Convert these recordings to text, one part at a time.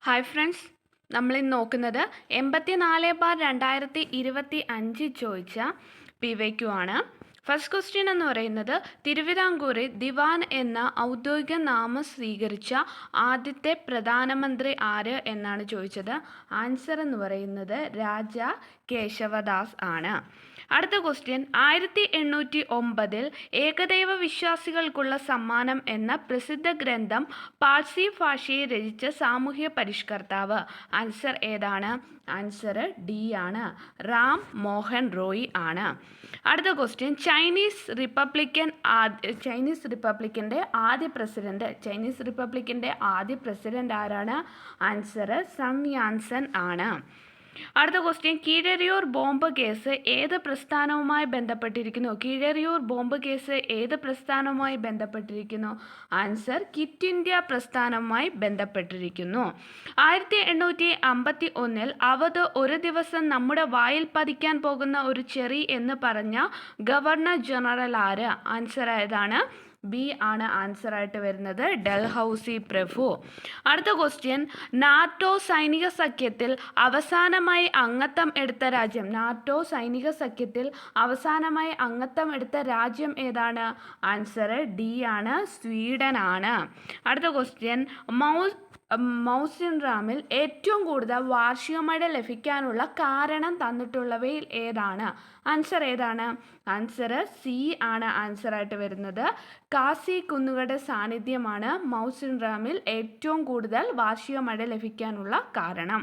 Hi friends, നമ്മളിന്ന് നോക്കുന്നത് 84/2025 ചോദിച്ച PYQ ആണ്. ഫസ്റ്റ് ക്വസ്റ്റ്യൻ എന്ന് പറയുന്നത് തിരുവിതാംകൂറിൽ ദിവാൻ എന്ന ഔദ്യോഗിക നാമം സ്വീകരിച്ച ആദ്യത്തെ പ്രധാനമന്ത്രി ആര് എന്നാണ് ചോദിച്ചത്. ആൻസർ എന്ന് പറയുന്നത് രാജ കേശവദാസ് ആണ്. അടുത്ത ക്വസ്റ്റ്യൻ 1809 ഏകദൈവ വിശ്വാസികൾക്കുള്ള സമ്മാനം എന്ന പ്രസിദ്ധ ഗ്രന്ഥം പാഴ്സി ഭാഷയിൽ രചിച്ച സാമൂഹ്യ പരിഷ്കർത്താവ്. ആൻസർ ഏതാണ്? ആൻസർ ഡി ആണ്, റാം മോഹൻ റോയ് ആണ്. അടുത്ത ക്വസ്റ്റ്യൻ ചൈനീസ് റിപ്പബ്ലിക്കിൻ്റെ ആദ്യ പ്രസിഡന്റ് ആരാണ്? ആൻസർ സൺ യാൻസൻ ആണ്. അടുത്ത ക്വസ്റ്റ്യൻ കീഴരിയൂർ ബോംബ് കേസ് ഏത് പ്രസ്ഥാനവുമായി ബന്ധപ്പെട്ടിരിക്കുന്നു? ആൻസർ ക്വിറ്റ് ഇന്ത്യ പ്രസ്ഥാനവുമായി ബന്ധപ്പെട്ടിരിക്കുന്നു. 1851 അവധ് ഒരു ദിവസം നമ്മുടെ വായിൽ പതിക്കാൻ പോകുന്ന ഒരു ചെറി എന്ന് പറഞ്ഞ ഗവർണർ ജനറൽ ആര്? ആൻസർ ഏതാണ്? ബി ആണ് ആൻസർ ആയിട്ട് വരുന്നത്, ഡൽഹൌസി പ്രഭു. അടുത്ത ക്വസ്റ്റ്യൻ നാറ്റോ സൈനിക സഖ്യത്തിൽ അവസാനമായി അംഗത്വം എടുത്ത രാജ്യം ഏതാണ്? ആൻസർ ഡി ആണ്, സ്വീഡൻ ആണ്. അടുത്ത ക്വസ്റ്റ്യൻ മൗസിൻറാമിൽ ഏറ്റവും കൂടുതൽ വാർഷിക മഴ ലഭിക്കാനുള്ള കാരണം തന്നിട്ടുള്ളവയിൽ ഏതാണ്? ആൻസർ ഏതാണ്? ആൻസർ സി ആണ് ആൻസർ ആയിട്ട് വരുന്നത്, കാസി കുന്നുകളുടെ സാന്നിധ്യമാണ് മൗസിൻറാമിൽ ഏറ്റവും കൂടുതൽ വാർഷിക മഴ ലഭിക്കാനുള്ള കാരണം.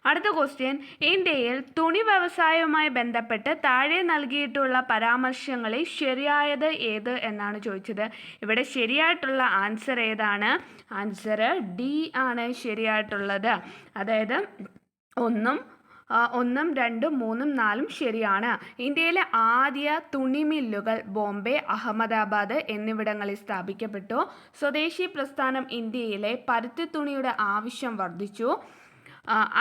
അടുത്ത ക്വസ്റ്റ്യൻ ഇന്ത്യയിൽ തുണി വ്യവസായവുമായി ബന്ധപ്പെട്ട് താഴെ നൽകിയിട്ടുള്ള പരാമർശങ്ങളിൽ ശരിയായത് ഏത് എന്നാണ് ചോദിച്ചത്. ഇവിടെ ശരിയായിട്ടുള്ള ആൻസർ ഏതാണ്? ആൻസർ ഡി ആണ് ശരിയായിട്ടുള്ളത്. അതായത് ഒന്നും 2, 3, 4 ശരിയാണ്. ഇന്ത്യയിലെ ആദ്യ തുണി മില്ലുകൾ ബോംബെ, അഹമ്മദാബാദ് എന്നിവിടങ്ങളിൽ സ്ഥാപിക്കപ്പെട്ടു. സ്വദേശി പ്രസ്ഥാനം ഇന്ത്യയിലെ പരുത്തി തുണിയുടെ ആവശ്യം വർദ്ധിച്ചു.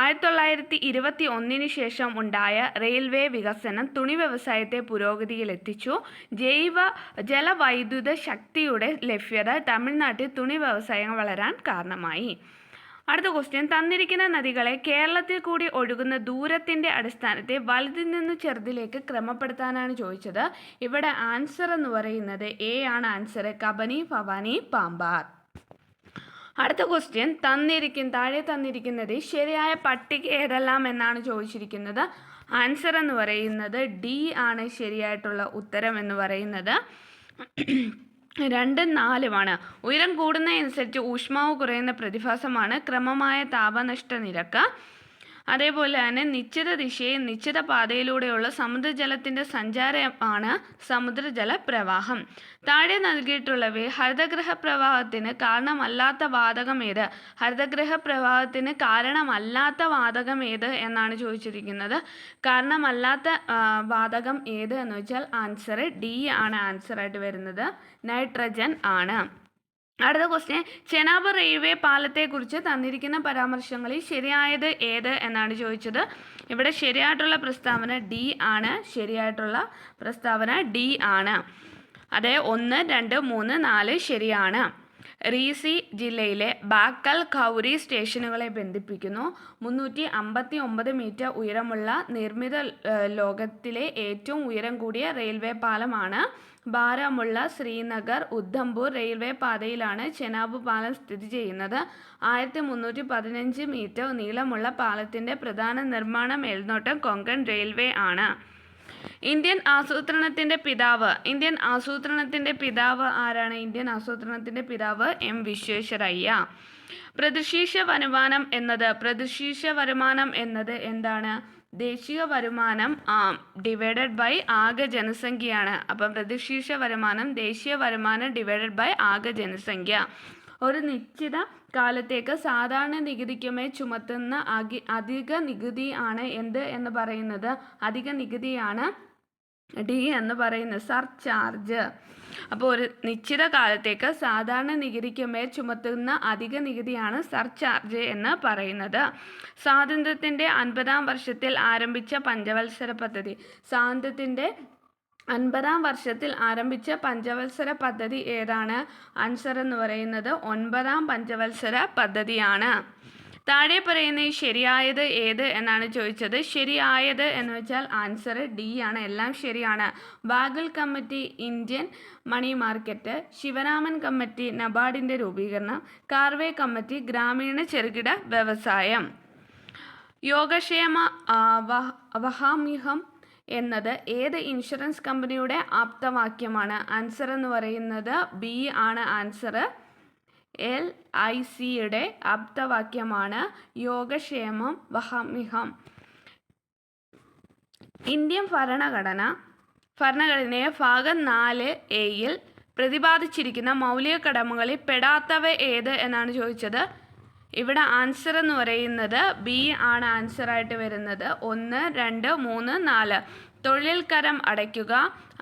1921 ശേഷം ഉണ്ടായ റെയിൽവേ വികസനം തുണി വ്യവസായത്തെ പുരോഗതിയിലെത്തിച്ചു. ജലവൈദ്യുത ശക്തിയുടെ ലഭ്യത തമിഴ്നാട്ടിൽ തുണി വ്യവസായം വളരാൻ കാരണമായി. അടുത്ത ക്വസ്റ്റ്യൻ തന്നിരിക്കുന്ന നദികളെ കേരളത്തിൽ കൂടി ഒഴുകുന്ന ദൂരത്തിൻ്റെ അടിസ്ഥാനത്തിൽ വലുതിൽ നിന്ന് ചെറുതിലേക്ക് ക്രമപ്പെടുത്താനാണ് ചോദിച്ചത്. ഇവിടെ ആൻസർ എന്ന് പറയുന്നത് എ ആണ് ആൻസർ, കബനി, ഭവാനി, പാമ്പാർ. അടുത്ത ക്വസ്റ്റ്യൻ താഴെ തന്നിരിക്കുന്നത് ശരിയായ പട്ടിക ഏതെല്ലാം എന്നാണ് ചോദിച്ചിരിക്കുന്നത്. ആൻസർ എന്ന് പറയുന്നത് ഡി ആണ് ശരിയായിട്ടുള്ള ഉത്തരം എന്ന് പറയുന്നത്. 2, 4 ഉയരം കൂടുന്നതനുസരിച്ച് ഊഷ്മാവ് കുറയുന്ന പ്രതിഭാസമാണ് ക്രമമായ താപനഷ്ട നിരക്ക്. അതേപോലെ തന്നെ നിശ്ചിത ദിശയിൽ നിശ്ചിത പാതയിലൂടെയുള്ള സമുദ്രജലത്തിൻ്റെ സഞ്ചാരമാണ് സമുദ്രജല പ്രവാഹം. താഴെ നൽകിയിട്ടുള്ളവയിൽ ഹരിതഗൃഹ പ്രവാഹത്തിന് കാരണമല്ലാത്ത വാതകം ഏത് എന്നാണ് ചോദിച്ചിരിക്കുന്നത്. കാരണമല്ലാത്ത വാതകം ഏത് എന്ന് വെച്ചാൽ ആൻസർ ഡി ആണ് ആൻസർ ആയിട്ട് വരുന്നത്, നൈട്രജൻ ആണ്. അടുത്ത ക്വസ്റ്റ്യൻ ചെനാബ് റെയിൽവേ പാലത്തെക്കുറിച്ച് തന്നിരിക്കുന്ന പരാമർശങ്ങളിൽ ശരിയായത് ഏത് എന്നാണ് ചോദിച്ചത്. ഇവിടെ ശരിയായിട്ടുള്ള പ്രസ്താവന ഡി ആണ്. അതെ 1, 2, 3, 4 ശരിയാണ്. റീസി ജില്ലയിലെ ബാക്കൽ ഖൗരി സ്റ്റേഷനുകളെ ബന്ധിപ്പിക്കുന്നു. 359 മീറ്റർ ഉയരമുള്ള നിർമ്മിത ലോകത്തിലെ ഏറ്റവും ഉയരം കൂടിയ റെയിൽവേ പാലമാണ്. ബാരാമുള്ള, ശ്രീനഗർ, ഉദ്ധംപൂർ റെയിൽവേ പാതയിലാണ് ചെനാബ് പാലം സ്ഥിതി ചെയ്യുന്നത്. 1315 മീറ്റർ നീളമുള്ള പാലത്തിൻ്റെ പ്രധാന നിർമ്മാണ മേൽനോട്ടം കൊങ്കൺ റെയിൽവേ ആണ്. ഇന്ത്യൻ ആസൂത്രണത്തിൻ്റെ പിതാവ് ആരാണ്? ഇന്ത്യൻ ആസൂത്രണത്തിൻ്റെ പിതാവ് എം വിശ്വേശ്വരയ്യ. പ്രതിശീർഷ വരുമാനം എന്നത് എന്താണ്? ദേശീയ വരുമാനം ഡിവൈഡഡ് ബൈ ആകെ ജനസംഖ്യയാണ്. അപ്പം പ്രതിശീർഷ വരുമാനം ദേശീയ വരുമാനം ഡിവൈഡഡ് ബൈ ആകെ ജനസംഖ്യ. ഒരു നിശ്ചിത കാലത്തേക്ക് സാധാരണ നികുതിക്കുമേൽ ചുമത്തുന്ന അധിക നികുതി ആണ് എന്ത് എന്ന് പറയുന്നത്? അധിക നികുതിയാണ് ഡി എന്ന് പറയുന്നത്, സർചാർജ്. അപ്പോൾ ഒരു നിശ്ചിത കാലത്തേക്ക് സാധാരണ നികുതിക്ക് മേൽ ചുമത്തുന്ന അധിക നികുതിയാണ് സർചാർജ് എന്ന് പറയുന്നത്. സ്വാതന്ത്ര്യത്തിൻ്റെ 50-ാം വർഷത്തിൽ ആരംഭിച്ച പഞ്ചവത്സര പദ്ധതി. സ്വാതന്ത്ര്യത്തിൻ്റെ 50-ാം വർഷത്തിൽ ആരംഭിച്ച പഞ്ചവത്സര പദ്ധതി ഏതാണ്? ആൻസർ എന്ന് പറയുന്നത് 9-ാം പഞ്ചവത്സര പദ്ധതിയാണ്. താഴെ പറയുന്നതിൽ ശരിയായത് ഏത് എന്നാണ് ചോദിച്ചത്. ശരിയായത് എന്ന് വെച്ചാൽ ആൻസർ ഡി ആണ്. എല്ലാം ശരിയാണ്. ബാഗൽ committee Indian money market, Sivaraman committee നബാർഡിൻ്റെ രൂപീകരണം, കാർവേ കമ്മിറ്റി ഗ്രാമീണ ചെറുകിട വ്യവസായം. യോഗക്ഷേമ വഹാമ്യഹം എന്നത് ഏത് ഇൻഷുറൻസ് കമ്പനിയുടെ ആപ്തവാക്യമാണ്? ആൻസർ എന്ന് പറയുന്നത് ബി ആണ് ആൻസർ. LICയുടെ ആപ്തവാക്യമാണ് യോഗക്ഷേമം വഹാമ്യഹം. ഇന്ത്യൻ ഭരണഘടനയെ ഭാഗം 4A പ്രതിപാദിച്ചിരിക്കുന്ന മൗലിക കടമകളിൽ പെടാത്തവ ഏത് എന്നാണ് ചോദിച്ചത്. ഇവിടെ ആൻസർ എന്ന് പറയുന്നത് ബി ആണ് ആൻസറായിട്ട് വരുന്നത്. 1, 2, 3, 4. തൊഴിൽ കരം അടയ്ക്കുക,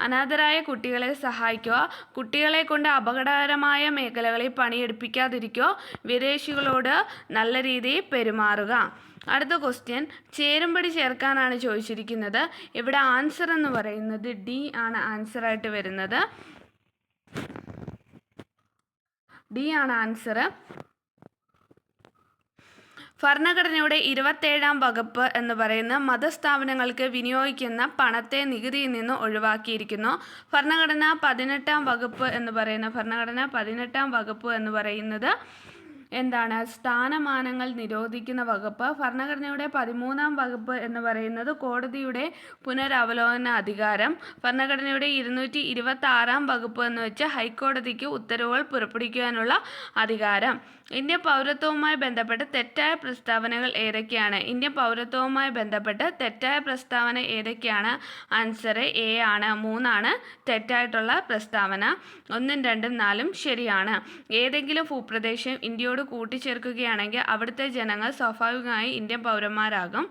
അനാഥരായ കുട്ടികളെ സഹായിക്കുക, കുട്ടികളെ കൊണ്ട് അപകടകരമായ മേഖലകളിൽ പണിയെടുപ്പിക്കാതിരിക്കുക, വിദേശികളോട് നല്ല രീതിയിൽ പെരുമാറുക. അടുത്ത ക്വസ്റ്റ്യൻ, ചേരുംപടി ചേർക്കാനാണ് ചോദിച്ചിരിക്കുന്നത്. ഇവിടെ ആൻസർ എന്ന് പറയുന്നത് ഡി ആണ് ആൻസറായിട്ട് വരുന്നത്. ഡി ആണ് ആൻസർ. ഭരണഘടനയുടെ 27-ാം വകുപ്പ് എന്ന് പറയുന്ന മതസ്ഥാപനങ്ങൾക്ക് വിനിയോഗിക്കുന്ന പണത്തെ നികുതിയിൽ നിന്ന് ഒഴിവാക്കിയിരിക്കുന്നു. ഭരണഘടന 18-ാം വകുപ്പ് എന്ന് പറയുന്നത് എന്താണ്? സ്ഥാനമാനങ്ങൾ നിരോധിക്കുന്ന വകുപ്പ്. ഭരണഘടനയുടെ 13-ാം വകുപ്പ് എന്ന് പറയുന്നത് കോടതിയുടെ പുനരവലോകന അധികാരം. ഭരണഘടനയുടെ 226-ാം വകുപ്പ് എന്ന് വെച്ചാൽ ഹൈക്കോടതിക്ക് ഉത്തരവുകൾ പുറപ്പെടുവിക്കാനുള്ള അധികാരം. ഇന്ത്യൻ പൗരത്വവുമായി ബന്ധപ്പെട്ട് തെറ്റായ പ്രസ്താവനകൾ ഏതൊക്കെയാണ്? ഇന്ത്യൻ പൗരത്വവുമായി ബന്ധപ്പെട്ട് തെറ്റായ പ്രസ്താവന ഏതൊക്കെയാണ്? ആൻസർ എ ആണ്. 3 ആണ് തെറ്റായിട്ടുള്ള പ്രസ്താവന. 1, 2, 4 ശരിയാണ്. ഏതെങ്കിലും ഭൂപ്രദേശം ഇന്ത്യയോട് കൂട്ടിച്ചേർക്കുകയാണെങ്കിൽ അവിടുത്തെ ജനങ്ങൾ സ്വാഭാവികമായി ഇന്ത്യൻ പൗരന്മാരാകും.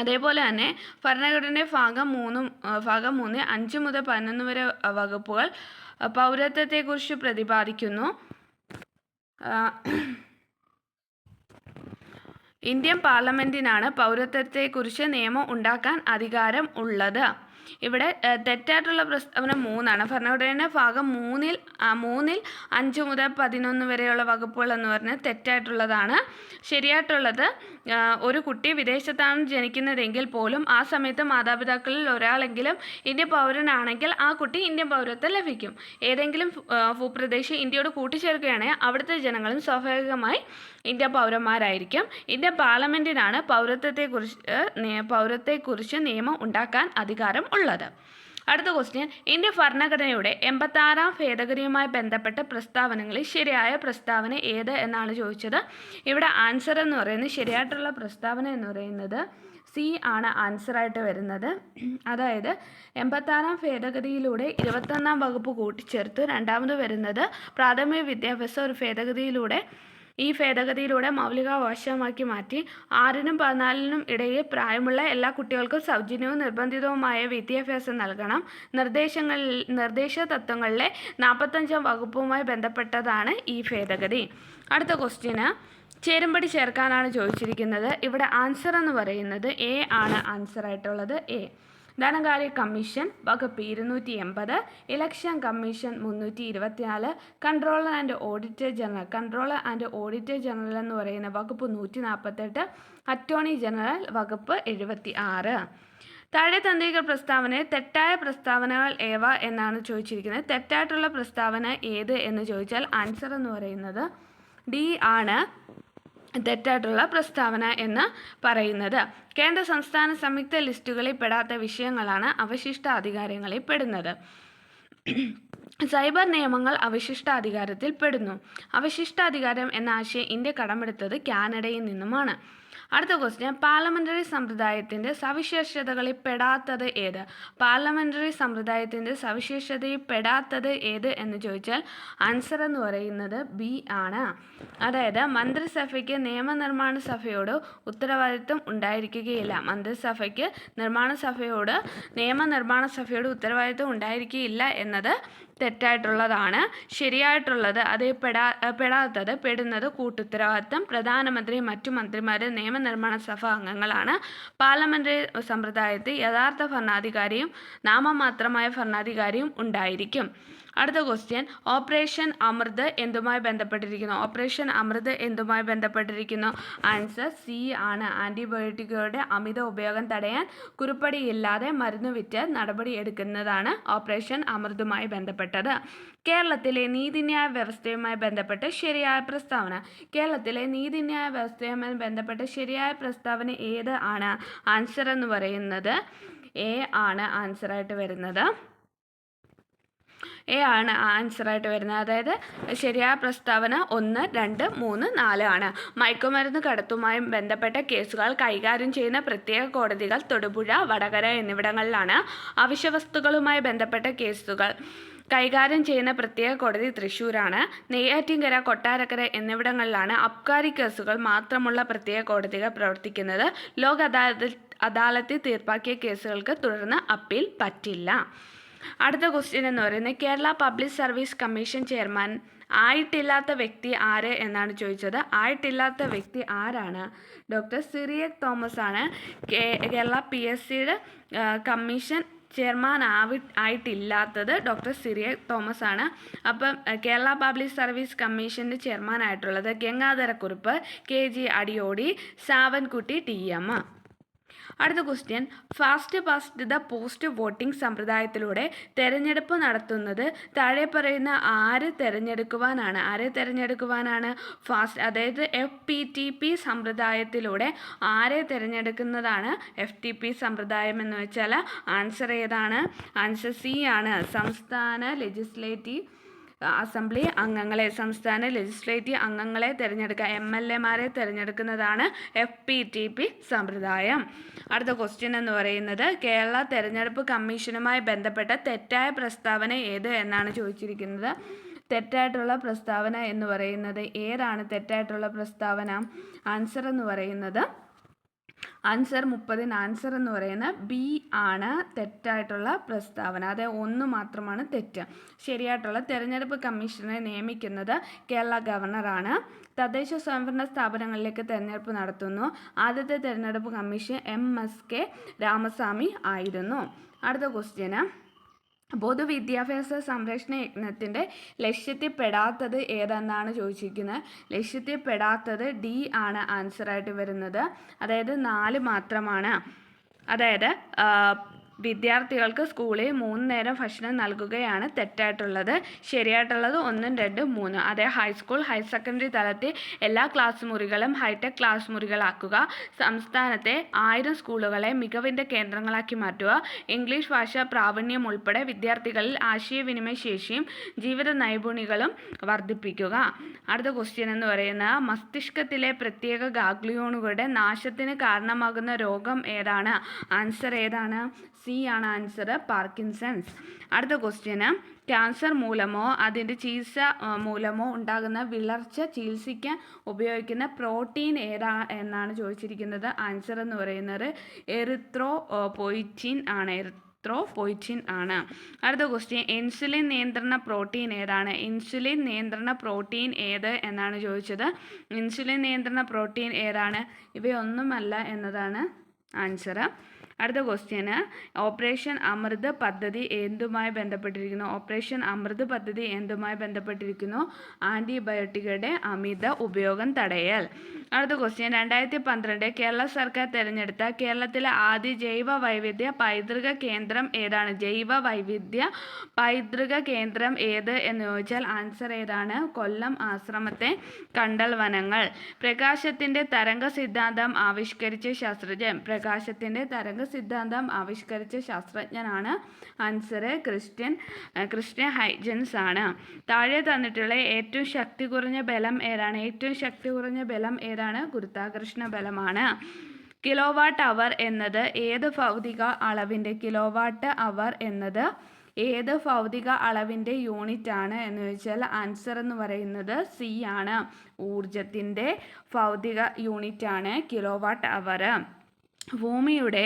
അതേപോലെ തന്നെ ഭരണഘടനയുടെ ഭാഗം 3 5 മുതൽ 11 വരെ വകുപ്പുകൾ പൗരത്വത്തെക്കുറിച്ച് പ്രതിപാദിക്കുന്നു. ഇന്ത്യൻ പാർലമെൻറ്റിനാണ് പൗരത്വത്തെക്കുറിച്ച് നിയമം ഉണ്ടാക്കാൻ അധികാരം ഉള്ളത്. ഇവിടെ തെറ്റായിട്ടുള്ള പ്രസ്താവന 3 ആണ്. ഭരണഘടനയുടെ ഭാഗം 3-ൽ 5 മുതൽ 11 വരെയുള്ള വകുപ്പുകൾ എന്ന് പറഞ്ഞാൽ തെറ്റായിട്ടുള്ളതാണ്. ശരിയായിട്ടുള്ളത്, ഒരു കുട്ടി വിദേശത്താണ് ജനിക്കുന്നതെങ്കിൽ പോലും ആ സമയത്ത് മാതാപിതാക്കളിൽ ഒരാളെങ്കിലും ഇന്ത്യൻ പൗരനാണെങ്കിൽ ആ കുട്ടി ഇന്ത്യൻ പൗരത്വം ലഭിക്കും. ഏതെങ്കിലും ഭൂപ്രദേശം ഇന്ത്യയോട് കൂട്ടിച്ചേർക്കുകയാണെങ്കിൽ അവിടുത്തെ ജനങ്ങളും സ്വാഭാവികമായി ഇന്ത്യൻ പൗരന്മാരായിരിക്കും. ഇന്ത്യൻ പാർലമെൻറ്റിനാണ് പൗരത്വത്തെക്കുറിച്ച് നിയമം ഉണ്ടാക്കാൻ അധികാരം ഉള്ളത്. അടുത്ത ക്വസ്റ്റ്യൻ, ഇന്ത്യൻ ഭരണഘടനയുടെ 86-ാം ഭേദഗതിയുമായി ബന്ധപ്പെട്ട പ്രസ്താവനകളിൽ ശരിയായ പ്രസ്താവന ഏത് എന്നാണ് ചോദിച്ചത്. ഇവിടെ ആൻസർ എന്ന് പറയുന്നത് ശരിയായിട്ടുള്ള പ്രസ്താവന എന്ന് പറയുന്നത് സി ആണ് ആൻസറായിട്ട് വരുന്നത്. അതായത് 86-ാം ഭേദഗതിയിലൂടെ 21-ാം വകുപ്പ് കൂട്ടിച്ചേർത്ത് രണ്ടാമത് വരുന്നത് പ്രാഥമിക വിദ്യാഭ്യാസം ഒരു ഈ ഭേദഗതിയിലൂടെ മൗലികാവകാശമാക്കി മാറ്റി. 6-നും 14-നും ഇടയിൽ പ്രായമുള്ള എല്ലാ കുട്ടികൾക്കും സൗജന്യവും നിർബന്ധിതവുമായ വിദ്യാഭ്യാസം നൽകണം. നിർദ്ദേശ തത്വങ്ങളിലെ 45-ാം വകുപ്പുമായി ബന്ധപ്പെട്ടതാണ് ഈ ഭേദഗതി. അടുത്ത ക്വസ്റ്റ്യന്, ചേരുംപടി ചേർക്കാനാണ് ചോദിച്ചിരിക്കുന്നത്. ഇവിടെ ആൻസർ എന്ന് പറയുന്നത് എ ആണ് ആൻസറായിട്ടുള്ളത്. എ. ധനകാര്യ കമ്മീഷൻ വകുപ്പ് 280, election commission 324, controller and auditor general എന്ന് പറയുന്ന വകുപ്പ് 148, അറ്റോർണി ജനറൽ വകുപ്പ് 76. താഴെ തന്നിരിക്കുന്ന പ്രസ്താവനയിൽ തെറ്റായ പ്രസ്താവനകൾ ഏവ എന്നാണ് ചോദിച്ചിരിക്കുന്നത്. തെറ്റായിട്ടുള്ള പ്രസ്താവന ഏത് എന്ന് ചോദിച്ചാൽ ആൻസർ എന്ന് പറയുന്നത് ഡി ആണ് തെറ്റായിട്ടുള്ള പ്രസ്താവന എന്ന് പറയുന്നത്. കേന്ദ്ര സംസ്ഥാന സംയുക്ത ലിസ്റ്റുകളിൽ പെടാത്ത വിഷയങ്ങളാണ് അവശിഷ്ടാധികാരങ്ങളിൽ പെടുന്നത്. സൈബർ നിയമങ്ങൾ അവശിഷ്ടാധികാരത്തിൽ പെടുന്നു. അവശിഷ്ടാധികാരം എന്ന ആശയം ഇന്ത്യ കടമെടുത്തത് കാനഡയിൽ നിന്നുമാണ്. അടുത്ത ക്വസ്റ്റ്യൻ, പാർലമെൻ്ററി സമ്പ്രദായത്തിൻ്റെ സവിശേഷതകളിൽ പെടാത്തത് ഏത്? പാർലമെൻ്ററി സമ്പ്രദായത്തിൻ്റെ സവിശേഷതയിൽ പെടാത്തത് ഏത് എന്ന് ചോദിച്ചാൽ ആൻസർ എന്ന് പറയുന്നത് ബി ആണ്. അതായത് മന്ത്രിസഭയ്ക്ക് നിയമനിർമ്മാണ സഭയോട് ഉത്തരവാദിത്വം ഉണ്ടായിരിക്കുകയില്ല. മന്ത്രിസഭയ്ക്ക് നിയമനിർമ്മാണ സഭയോട് ഉത്തരവാദിത്വം ഉണ്ടായിരിക്കുകയില്ല എന്നത് തെറ്റായിട്ടുള്ളതാണ്. ശരിയായിട്ടുള്ളത് പെടുന്നത് കൂട്ടുത്തരവാദിത്തം. പ്രധാനമന്ത്രി മറ്റു മന്ത്രിമാർ നിയമനിർമ്മാണ സഭ അംഗങ്ങളാണ്. പാർലമെൻ്ററി സമ്പ്രദായത്തിൽ യഥാർത്ഥ ഭരണാധികാരിയും നാമമാത്രമായ ഭരണാധികാരിയും ഉണ്ടായിരിക്കും. അടുത്ത ക്വസ്റ്റ്യൻ, ഓപ്പറേഷൻ അമൃത് എന്തുമായി ബന്ധപ്പെട്ടിരിക്കുന്നു? ഓപ്പറേഷൻ അമൃത് എന്തുമായി ബന്ധപ്പെട്ടിരിക്കുന്നു? ആൻസർ സി ആണ്. ആൻറ്റിബയോട്ടിക്കുകളുടെ അമിത ഉപയോഗം തടയാൻ കുറിപ്പടിയില്ലാതെ മരുന്ന് വിറ്റ് നടപടി എടുക്കുന്നതാണ് ഓപ്പറേഷൻ അമൃതുമായി ബന്ധപ്പെട്ടത്. കേരളത്തിലെ നീതിന്യായ വ്യവസ്ഥയുമായി ബന്ധപ്പെട്ട് ശരിയായ പ്രസ്താവന. കേരളത്തിലെ നീതിന്യായ വ്യവസ്ഥയുമായി ബന്ധപ്പെട്ട് ശരിയായ പ്രസ്താവന ഏത് ആണ്? ആൻസർ എന്ന് പറയുന്നത് എ ആണ് ആൻസറായിട്ട് വരുന്നത്. എ ആണ് ആൻസറായിട്ട് വരുന്നത്. അതായത് ശരിയായ പ്രസ്താവന 1, 2, 3, 4 ആണ്. മയക്കുമരുന്ന് കടത്തുമായി ബന്ധപ്പെട്ട കേസുകൾ കൈകാര്യം ചെയ്യുന്ന പ്രത്യേക കോടതികൾ തൊടുപുഴ, വടകര എന്നിവിടങ്ങളിലാണ്. അവശ്യവസ്തുക്കളുമായി ബന്ധപ്പെട്ട കേസുകൾ കൈകാര്യം ചെയ്യുന്ന പ്രത്യേക കോടതി തൃശ്ശൂരാണ്. നെയ്യാറ്റിൻകര, കൊട്ടാരക്കര എന്നിവിടങ്ങളിലാണ് അബ്കാരി കേസുകൾ മാത്രമുള്ള പ്രത്യേക കോടതികൾ പ്രവർത്തിക്കുന്നത്. ലോക് അദാലത്തിൽ തീർപ്പാക്കിയ കേസുകൾക്ക് തുടർന്ന് അപ്പീൽ പറ്റില്ല. അടുത്ത ക്വസ്റ്റ്യൻ എന്ന് പറയുന്നത്, Kerala public service commission chairman ആയിട്ടില്ലാത്ത വ്യക്തി ആര് എന്നാണ് ചോദിച്ചത്. ആയിട്ടില്ലാത്ത വ്യക്തി ആരാണ്? ഡോക്ടർ സിറിയക് തോമസ് ആണ് കേരള PSCയുടെ കമ്മീഷൻ ചെയർമാൻ ആയിട്ടില്ലാത്തത്. ഡോക്ടർ സിറിയക് തോമസ് ആണ്. അപ്പം കേരള പബ്ലിക് സർവീസ് കമ്മീഷൻ്റെ ചെയർമാൻ ആയിട്ടുള്ളത് ഗംഗാധരക്കുറുപ്പ്, KG അടിയോടി, സാവൻകുട്ടി TM. അടുത്ത question, first past the post voting സമ്പ്രദായത്തിലൂടെ തെരഞ്ഞെടുപ്പ് നടത്തുന്നത് താഴെ പറയുന്ന ആരെ തിരഞ്ഞെടുക്കുവാനാണ്? ഫാസ്റ്റ്, അതായത് FPTP സമ്പ്രദായത്തിലൂടെ ആരെ തിരഞ്ഞെടുക്കുന്നതാണ് FTP സമ്പ്രദായം എന്ന് വെച്ചാൽ ആൻസർ ഏതാണ്? ആൻസർ സി ആണ്. സംസ്ഥാന ലെജിസ്ലേറ്റീവ് അസംബ്ലി അംഗങ്ങളെ തിരഞ്ഞെടുക്കുക, MLA-മാരെ തിരഞ്ഞെടുക്കുന്നതാണ് FPTP സമ്പ്രദായം. അടുത്ത ക്വസ്റ്റ്യൻ എന്ന് പറയുന്നത്, കേരള തെരഞ്ഞെടുപ്പ് കമ്മീഷനുമായി ബന്ധപ്പെട്ട തെറ്റായ പ്രസ്താവന ഏത് എന്നാണ് ചോദിച്ചിരിക്കുന്നത്. തെറ്റായിട്ടുള്ള പ്രസ്താവന എന്ന് പറയുന്നത് ഏതാണ്? തെറ്റായിട്ടുള്ള പ്രസ്താവന ആൻസർ എന്ന് പറയുന്നത് ആൻസർ 30 ആൻസർ എന്ന് പറയുന്നത് ബി ആണ് തെറ്റായിട്ടുള്ള പ്രസ്താവന. അതായത് 1 മാത്രമാണ് തെറ്റ്. ശരിയായിട്ടുള്ള തെരഞ്ഞെടുപ്പ് കമ്മീഷനെ നിയമിക്കുന്നത് കേരള ഗവർണറാണ്. തദ്ദേശ സ്വയംഭരണ സ്ഥാപനങ്ങളിലേക്ക് തെരഞ്ഞെടുപ്പ് നടത്തുന്നു. ആദ്യത്തെ തെരഞ്ഞെടുപ്പ് കമ്മീഷൻ MSK രാമസ്വാമി ആയിരുന്നു. അടുത്ത ക്വസ്റ്റ്യന്, പൊതുവിദ്യാഭ്യാസ സംരക്ഷണ യജ്ഞത്തിൻ്റെ ലക്ഷ്യത്തിൽപ്പെടാത്തത് ഏതെന്നാണ് ചോദിച്ചിരിക്കുന്നത്. ലക്ഷ്യത്തിൽപ്പെടാത്തത് D ആണ് ആൻസറായിട്ട് വരുന്നത്. അതായത് 4 മാത്രമാണ്. അതായത് വിദ്യാർത്ഥികൾക്ക് സ്കൂളിൽ 3 നേരം ഭക്ഷണം നൽകുകയാണ് തെറ്റായിട്ടുള്ളത്. ശരിയായിട്ടുള്ളത് 1, 2, 3. അതേ ഹൈസ്കൂൾ, ഹയർ സെക്കൻഡറി തലത്തിൽ എല്ലാ ക്ലാസ് മുറികളും ഹൈടെക് ക്ലാസ് മുറികളാക്കുക. സംസ്ഥാനത്തെ 1000 സ്കൂളുകളെ മികവിൻ്റെ കേന്ദ്രങ്ങളാക്കി മാറ്റുക. ഇംഗ്ലീഷ് ഭാഷാ പ്രാവീണ്യം ഉൾപ്പെടെ വിദ്യാർത്ഥികളിൽ ആശയവിനിമയ ശേഷിയും ജീവിത നൈപുണ്യങ്ങളും വർദ്ധിപ്പിക്കുക. അടുത്ത ക്വസ്റ്റ്യൻ എന്ന് പറയുന്നത്, മസ്തിഷ്കത്തിലെ പ്രത്യേക ഗാംഗ്ലിയോണുകളുടെ നാശത്തിന് കാരണമാകുന്ന രോഗം ഏതാണ്? ആൻസർ ഏതാണ്? സി ആണ് ആൻസർ, പാർക്കിൻസൺസ്. അടുത്ത ക്വസ്റ്റ്യന്, ക്യാൻസർ മൂലമോ അതിൻ്റെ ചികിത്സ മൂലമോ ഉണ്ടാകുന്ന വിളർച്ച ചികിത്സിക്കാൻ ഉപയോഗിക്കുന്ന പ്രോട്ടീൻ ഏതാ എന്നാണ് ചോദിച്ചിരിക്കുന്നത്. ആൻസർ എന്ന് പറയുന്നത് എറിത്രോപോയിറ്റിൻ ആണ്. അടുത്ത ക്വസ്റ്റ്യൻ, ഇൻസുലിൻ നിയന്ത്രണ പ്രോട്ടീൻ ഏതാണ്? ഇൻസുലിൻ നിയന്ത്രണ പ്രോട്ടീൻ ഏത് എന്നാണ് ചോദിച്ചത്. ഇൻസുലിൻ നിയന്ത്രണ പ്രോട്ടീൻ ഏതാണ്? ഇവയൊന്നുമല്ല എന്നതാണ് ആൻസർ. അടുത്ത ക്വസ്റ്റ്യന്, ഓപ്പറേഷൻ അമൃത് പദ്ധതി എന്തുമായി ബന്ധപ്പെട്ടിരിക്കുന്നു? ഓപ്പറേഷൻ അമൃത് പദ്ധതി എന്തുമായി ബന്ധപ്പെട്ടിരിക്കുന്നു? ആൻറ്റിബയോട്ടിക്കുകളുടെ അമിത ഉപയോഗം തടയൽ. അടുത്ത ക്വസ്റ്റ്യൻ, 2012 കേരള സർക്കാർ തിരഞ്ഞെടുത്ത കേരളത്തിലെ ആദ്യ ജൈവ വൈവിധ്യ പൈതൃക കേന്ദ്രം ഏതാണ്? ജൈവ വൈവിധ്യ പൈതൃക കേന്ദ്രം ഏത് എന്ന് ചോദിച്ചാൽ ആൻസർ ഏതാണ്? കൊല്ലം ആശ്രമത്തെ കണ്ടൽ വനങ്ങൾ. പ്രകാശത്തിൻ്റെ തരംഗ സിദ്ധാന്തം ആവിഷ്കരിച്ച ശാസ്ത്രജ്ഞൻ. പ്രകാശത്തിൻ്റെ തരംഗ സിദ്ധാന്തം ആവിഷ്കരിച്ച ശാസ്ത്രജ്ഞനാണ് ആൻസർ ക്രിസ്റ്റ്യൻ ഹൈജൻസ് ആണ്. താഴെ തന്നിട്ടുള്ള ഏറ്റവും ശക്തി കുറഞ്ഞ ബലം ഏതാണ്? ഏറ്റവും ശക്തി കുറഞ്ഞ ബലം ഏതാണ്? ഗുരുത്വാകർഷണ ബലമാണ്. കിലോവാട്ട് അവർ എന്നത് ഏത് ഭൗതിക അളവിൻ്റെ ഏത് ഭൗതിക അളവിൻ്റെ യൂണിറ്റ് ആണ് എന്ന് ചോദിച്ചാൽ ആൻസർ എന്ന് പറയുന്നത് സി ആണ്. ഊർജത്തിൻ്റെ ഭൗതിക യൂണിറ്റ് ആണ് കിലോവാട്ട് അവർ. ഭൂമിയുടെ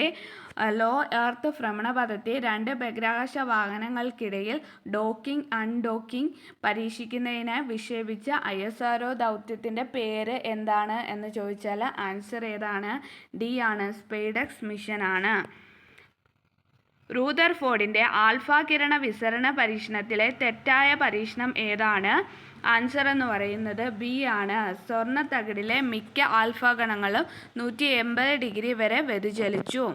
ലോ എർത്ത് ഭ്രമണപഥത്തെ 2 ബഹിരാകാശ വാഹനങ്ങൾക്കിടയിൽ ഡോക്കിംഗ് അൺഡോക്കിംഗ് പരീക്ഷിക്കുന്നതിനായി വിക്ഷേപിച്ച ISRO ദൗത്യത്തിൻ്റെ പേര് എന്താണ് എന്ന് ചോദിച്ചാൽ ആൻസർ ഏതാണ്? D ആണ്, സ്പേഡെക്സ് മിഷൻ ആണ്. റൂദർഫോർഡിൻ്റെ ആൽഫ കിരണ വിസരണ പരീക്ഷണത്തിലെ തെറ്റായ പരീക്ഷണം ഏതാണ്? ആൻസർ എന്ന് പറയുന്നത് ബി ആണ്. സ്വർണ്ണത്തകിടിലെ മിക്ക ആൽഫ കണങ്ങളും 180 ഡിഗ്രി വരെ വ്യതിചലിച്ചു.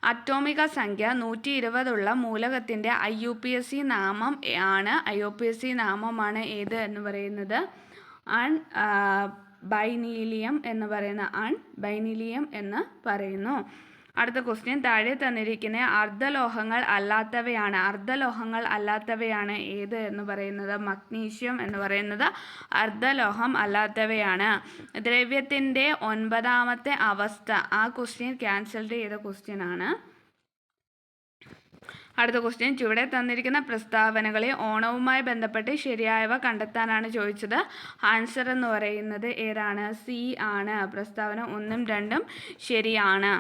അറ്റോമിക സംഖ്യ 120 ഉള്ള മൂലകത്തിൻ്റെ IUPAC നാമം ആണ്. IUPAC നാമമാണ് ഏത് എന്ന് പറയുന്നത്? ബൈനീലിയം എന്ന് പറയുന്നു. അടുത്ത ക്വസ്റ്റ്യൻ, താഴെ തന്നിരിക്കുന്ന അർദ്ധലോഹങ്ങൾ അല്ലാത്തവയാണ് ഏത് എന്ന് പറയുന്നത്? മഗ്നീഷ്യം എന്ന് പറയുന്നത് അർദ്ധലോഹം അല്ലാത്തവയാണ്. ദ്രവ്യത്തിൻ്റെ 9ാമത്തെ അവസ്ഥ, ആ ക്വസ്റ്റ്യൻ ക്യാൻസൽഡ് ചെയ്ത ക്വസ്റ്റ്യൻ ആണ്. അടുത്ത ക്വസ്റ്റ്യൻ, ചുവടെ തന്നിരിക്കുന്ന പ്രസ്താവനകളിൽ ഓണവുമായി ബന്ധപ്പെട്ട് ശരിയായവ കണ്ടെത്താനാണ് ചോദിച്ചത്. ആൻസർ എന്ന് പറയുന്നത് ഏതാണ്? സി ആണ്. പ്രസ്താവന 1ഉം 2ഉം ശരിയാണ്.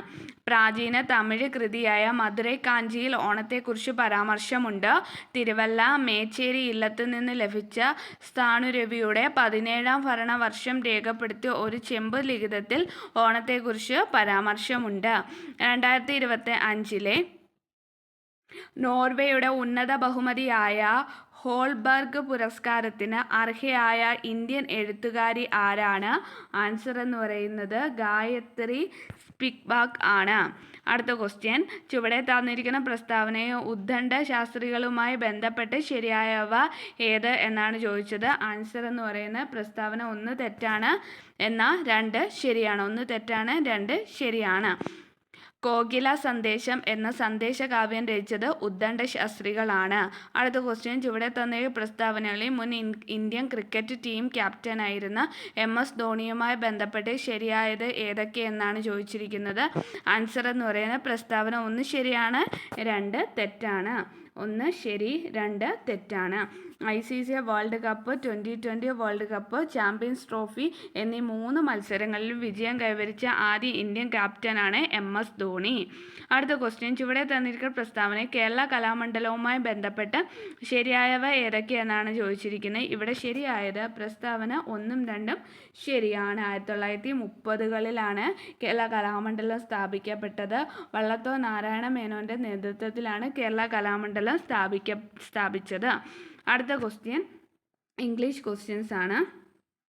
പ്രാചീന തമിഴ് കൃതിയായ മധുരൈ കാഞ്ചിയിൽ ഓണത്തെക്കുറിച്ച് പരാമർശമുണ്ട്. തിരുവല്ല മേച്ചേരി ഇല്ലത്ത് നിന്ന് ലഭിച്ച സ്ഥാണുരവിയുടെ 17ാം ഭരണവർഷം രേഖപ്പെടുത്തിയ ഒരു ചെമ്പ് ലിഖിതത്തിൽ ഓണത്തെക്കുറിച്ച് പരാമർശമുണ്ട്. 2025 നോർവേയുടെ ഉന്നത ബഹുമതിയായ ഹോൾബർഗ് പുരസ്കാരത്തിന് അർഹയായ ഇന്ത്യൻ എഴുത്തുകാരി ആരാണ്? ആൻസർ എന്ന് പറയുന്നത് ഗായത്രി സ്പിവാക് ആണ്. അടുത്ത ക്വസ്റ്റ്യൻ, ചുവടെ തന്നിരിക്കുന്ന പ്രസ്താവനയെ ഉദ്ദണ്ഡ ശാസ്ത്രികളുമായി ബന്ധപ്പെട്ട് ശരിയായവ ഏത് എന്നാണ് ചോദിച്ചത്. ആൻസർ എന്ന് പറയുന്നത് പ്രസ്താവന 1 തെറ്റാണ്, എന്നാൽ 2 ശരിയാണ്. 1 തെറ്റാണ്, 2 ശരിയാണ്. കോകില സന്ദേശം എന്ന സന്ദേശകാവ്യം രചിച്ചത് ഉദ്ദണ്ഡ ശാസ്ത്രികളാണ്. അടുത്ത ക്വസ്റ്റ്യൻ, ചുവടെ തന്ന പ്രസ്താവനകളിൽ മുൻ ഇന്ത്യൻ ക്രിക്കറ്റ് ടീം ക്യാപ്റ്റനായിരുന്ന MS ധോണിയുമായി ബന്ധപ്പെട്ട് ശരിയായത് ഏതൊക്കെയെന്നാണ് ചോദിച്ചിരിക്കുന്നത്. ആൻസർ എന്ന് പറയുന്നത് പ്രസ്താവന 1 ശരിയാണ്, 2 തെറ്റാണ്. 1 ശരി, 2 തെറ്റാണ്. ICC world cup, 2020 world cup, champions trophy എന്നീ 3 മത്സരങ്ങളിൽ വിജയം കൈവരിച്ച ആദ്യ ഇന്ത്യൻ ക്യാപ്റ്റനാണ് MS ധോണി. അടുത്ത ക്വസ്റ്റ്യൻ, ചുവടെ തന്നിരിക്കുന്ന പ്രസ്താവന കേരള കലാമണ്ഡലവുമായി ബന്ധപ്പെട്ട് ശരിയായവ ഏതൊക്കെയെന്നാണ് ചോദിച്ചിരിക്കുന്നത്. ഇവിടെ ശരിയായത് പ്രസ്താവന 1ഉം 2ഉം ശരിയാണ്. 1930കളിലാണ് കേരള കലാമണ്ഡലം സ്ഥാപിക്കപ്പെട്ടത്. വള്ളത്തോൾ നാരായണ മേനോൻ്റെ നേതൃത്വത്തിലാണ് കേരള കലാമണ്ഡലം സ്ഥാപിച്ചത്. അടുത്ത ക്വസ്റ്റ്യൻ ഇംഗ്ലീഷ് ക്വസ്റ്റ്യൻസ് ആണ്.